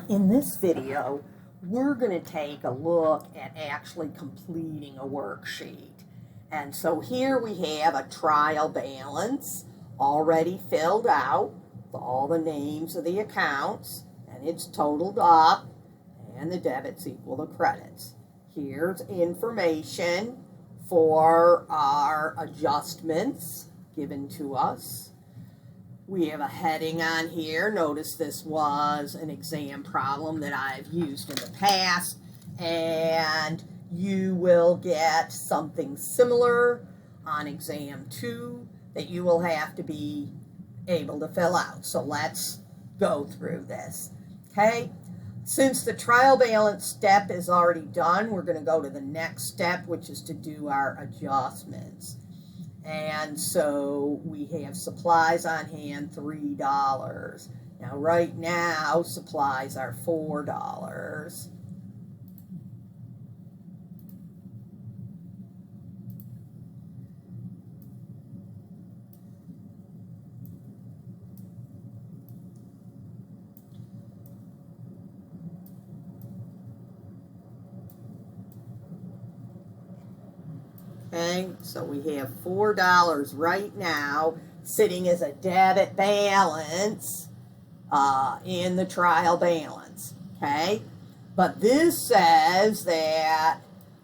In this video, we're going to take a look at actually completing a worksheet. And so here we have a trial balance already filled out with all the names of the accounts, and it's totaled up, and the debits equal the credits. Here's information for our adjustments given to us. We have a heading on here. Notice this was an exam problem that I've used in the past, and you will get something similar on exam 2 that you will have to be able to fill out. So let's go through this. Okay, since the trial balance step is already done, we're going to go to the next step, which is to do our adjustments. And so we have supplies on hand, $3. Now, right now, supplies are $4. Okay, so we have $4 right now sitting as a debit balance in the trial balance. Okay, but this says that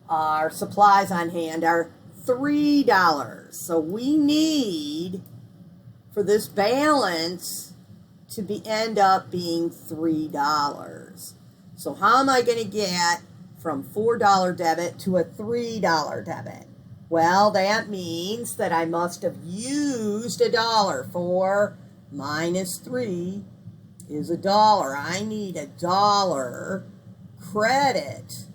our supplies on hand are $3. So we need for this balance to end up being $3. So how am I going to get from $4 debit to a $3 debit? Well, that means that I must have used $1. 4 minus 3 is $1. I need $1 credit.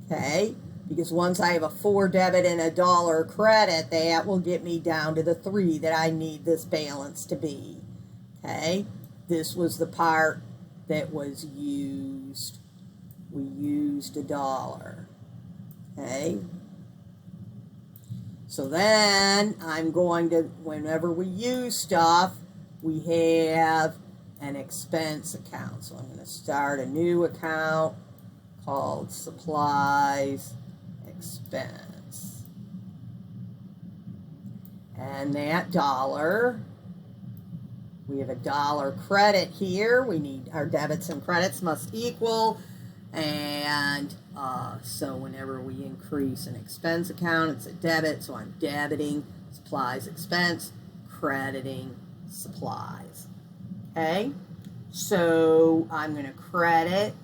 Okay, because once I have a 4 debit and $1 credit, that will get me down to the 3 that I need this balance to be. Okay, this was the part that was used. We used $1. Okay. So then I'm going to, whenever we use stuff, we have an expense account. So I'm going to start a new account called Supplies Expense. And that $1, we have $1 credit here. We need our debits and credits must equal. And so whenever we increase an expense account, it's a debit. So I'm debiting supplies expense, crediting supplies. Okay, so I'm going to credit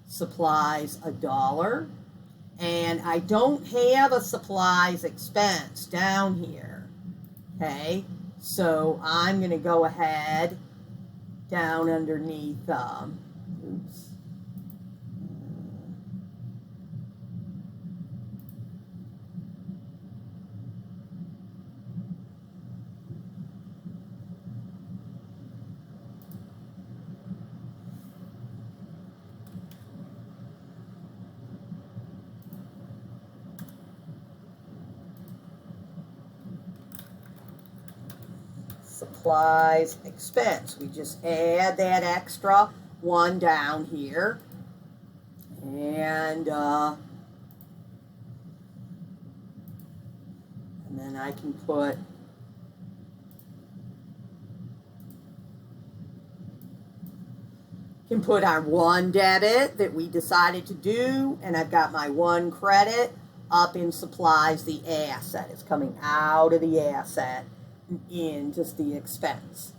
supplies $1. And I don't have a supplies expense down here. Okay, so I'm going to go ahead down underneath, oops. Supplies expense. We just add that extra 1 down here, and then I can put our 1 debit that we decided to do, and I've got my 1 credit up in supplies, the asset. It's coming out of the asset in just the expense.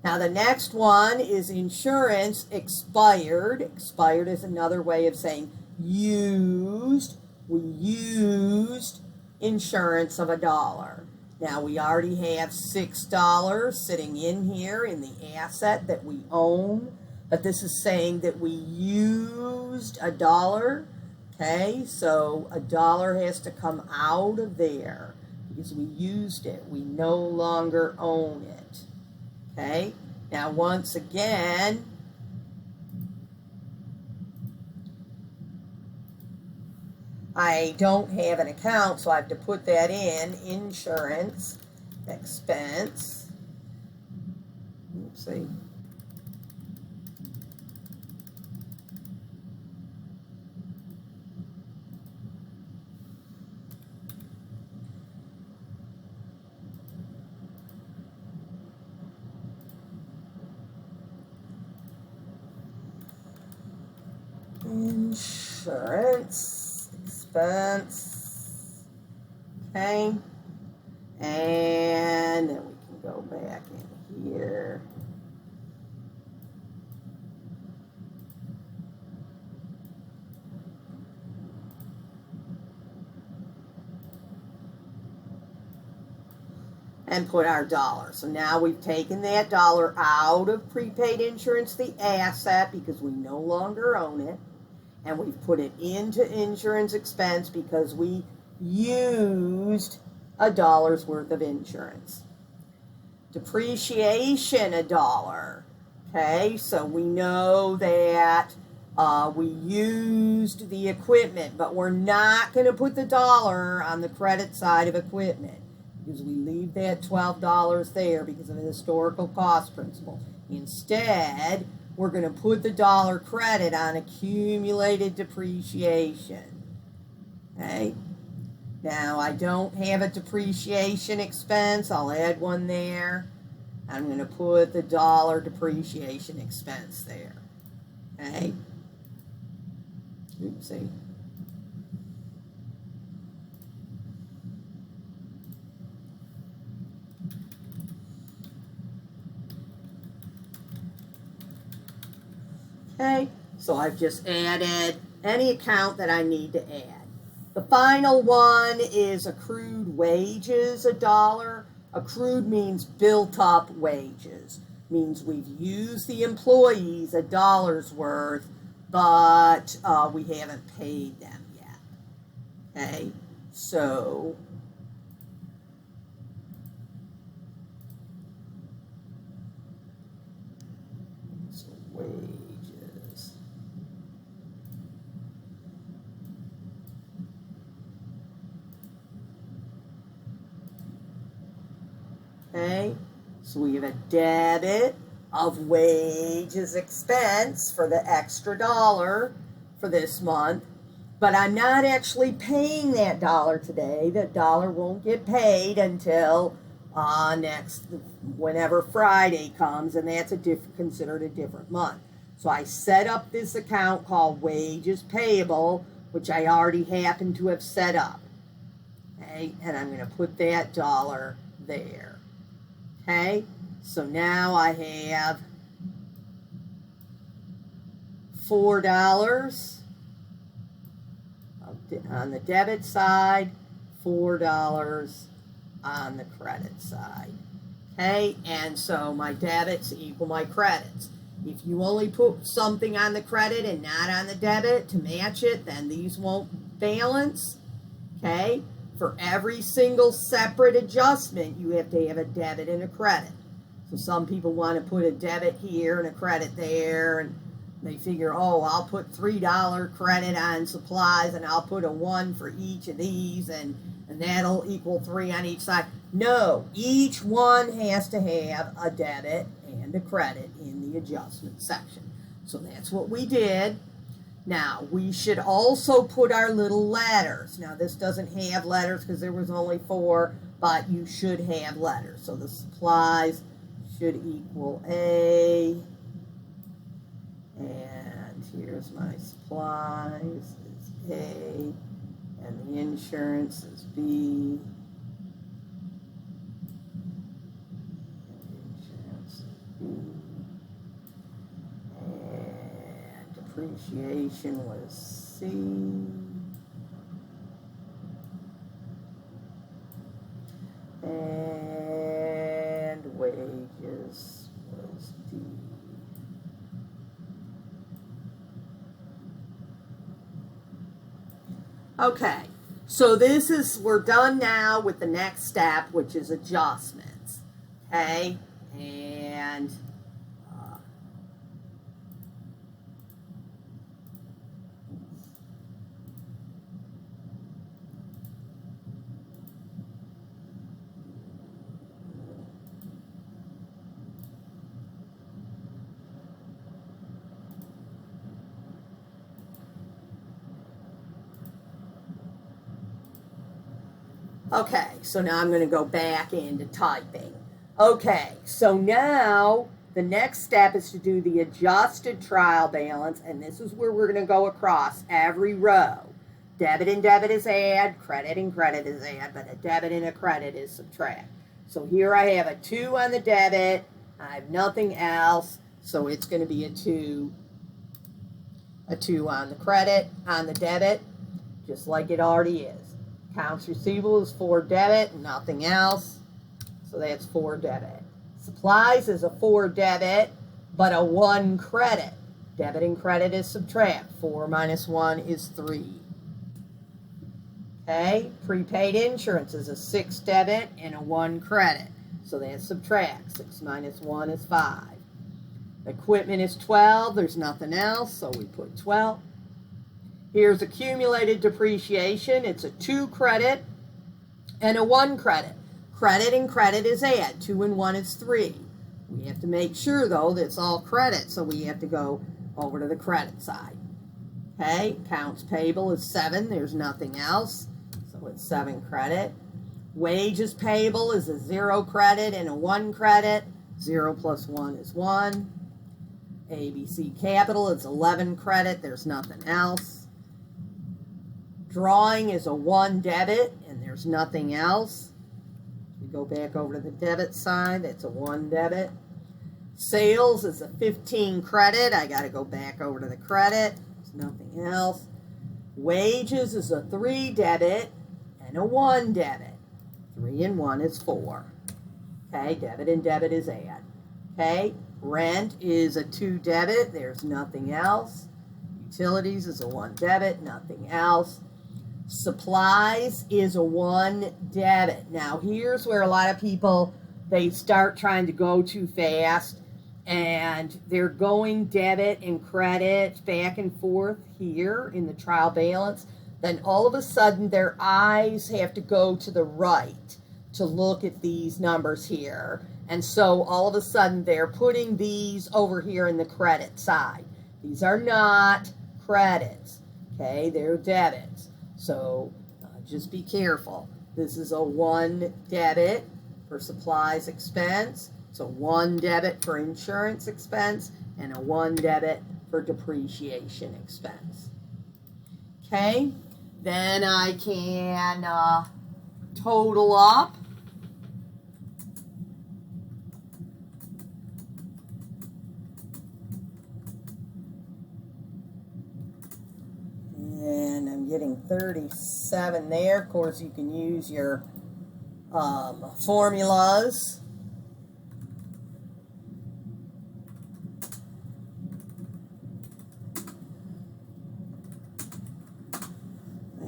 Now the next one is insurance expired. Expired is another way of saying used. We used insurance of $1. Now we already have $6 sitting in here in the asset that we own, but this is saying that we used $1. Okay, so $1 has to come out of there because we used it. We no longer own it. Okay, now once again, I don't have an account, so I have to put that in, insurance expense. Oopsie. insurance expense. Okay. And then we can go back in here. And put our dollar. So now we've taken that dollar out of prepaid insurance, the asset, because we no longer own it. And we've put it into insurance expense because we used $1 worth of insurance. Depreciation, $1. Okay, so we know that we used the equipment, but we're not going to put the dollar on the credit side of equipment, because we leave that $12 there because of a historical cost principle. Instead, we're going to put the dollar credit on accumulated depreciation. Okay? Now, I don't have a depreciation expense. I'll add one there. I'm going to put the dollar depreciation expense there. Okay? Oopsie. Okay, so I've just added any account that I need to add. The final one is accrued wages, $1. Accrued means built up wages. Means we've used the employees $1 worth, but we haven't paid them yet. Okay, so wages. Okay, so we have a debit of wages expense for the extra $1 for this month, but I'm not actually paying that $1 today. That $1 won't get paid until whenever Friday comes, and that's considered a different month. So I set up this account called wages payable, which I already happen to have set up. Okay, and I'm going to put that $1 there. Okay, so now I have $4 on the debit side, $4 on the credit side. Okay, and so my debits equal my credits. If you only put something on the credit and not on the debit to match it, then these won't balance. Okay, for every single separate adjustment, you have to have a debit and a credit. So some people want to put a debit here and a credit there, and they figure, oh, I'll put $3 credit on supplies, and I'll put a 1 for each of these, and that'll equal 3 on each side. No, each one has to have a debit and a credit in the adjustment section. So that's what we did. Now, we should also put our little letters. Now, this doesn't have letters because there was only 4, but you should have letters. So the supplies should equal A. And here's my supplies is A. And the insurance is B. And depreciation was C. And wages was D. Okay, so we're done now with the next step, which is adjustments. Okay, and okay, so now I'm going to go back into typing. Okay, so now the next step is to do the adjusted trial balance, and this is where we're going to go across every row. Debit and debit is add, credit and credit is add, but a debit and a credit is subtract. So here I have a 2 on the debit, I have nothing else, so it's going to be a 2 on the credit, on the debit, just like it already is. Accounts receivable is 4 debit, nothing else, so that's 4 debit. Supplies is a 4 debit, but a 1 credit. Debit and credit is subtract. 4 minus 1 is 3. Okay, prepaid insurance is a 6 debit and a 1 credit. So that's subtract. 6 minus 1 is 5. Equipment is 12. There's nothing else, so we put 12. Here's accumulated depreciation. It's a 2 credit and a 1 credit. Credit and credit is add. 2 and 1 is 3. We have to make sure, though, that it's all credit, so we have to go over to the credit side. Okay, accounts payable is 7. There's nothing else, so it's 7 credit. Wages payable is a 0 credit and a 1 credit. 0 plus 1 is 1. ABC capital is 11 credit. There's nothing else. Drawing is a 1 debit, and there's nothing else. We go back over to the debit side. That's a 1 debit. Sales is a 15 credit. I got to go back over to the credit. There's nothing else. Wages is a 3 debit and a 1 debit. 3 and 1 is 4. Okay, debit and debit is add. Okay, rent is a 2 debit. There's nothing else. Utilities is a 1 debit. Nothing else. Supplies is a 1 debit. Now, here's where a lot of people, they start trying to go too fast, and they're going debit and credit back and forth here in the trial balance. Then all of a sudden, their eyes have to go to the right to look at these numbers here. And so all of a sudden, they're putting these over here in the credit side. These are not credits, okay? They're debits. So just be careful. This is a 1 debit for supplies expense. It's a 1 debit for insurance expense and a 1 debit for depreciation expense. Okay, then I can total up. And I'm getting 37 there. Of course, you can use your formulas.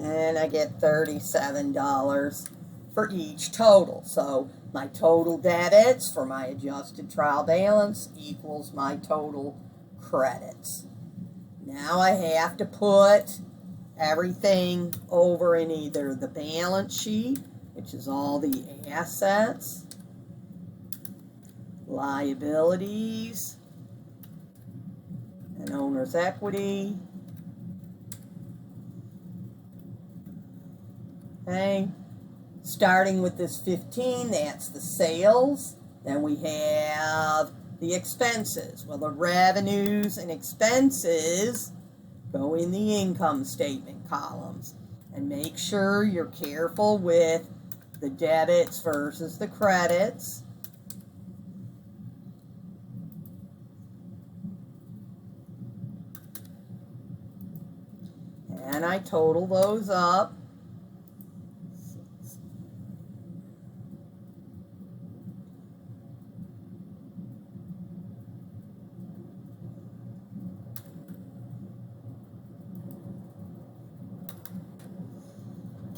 And I get $37 for each total. So my total debits for my adjusted trial balance equals my total credits. Now I have to put everything over in either the balance sheet, which is all the assets, liabilities, and owner's equity. Okay, starting with this 15, that's the sales. Then we have the expenses. Well, the revenues and expenses go in the income statement columns. And make sure you're careful with the debits versus the credits. And I total those up.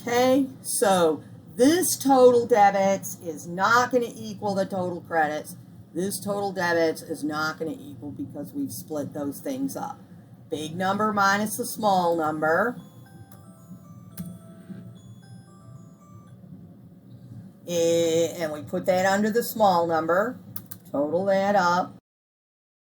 Okay, so this total debits is not going to equal the total credits. This total debits is not going to equal because we've split those things up. Big number minus the small number. And we put that under the small number. Total that up.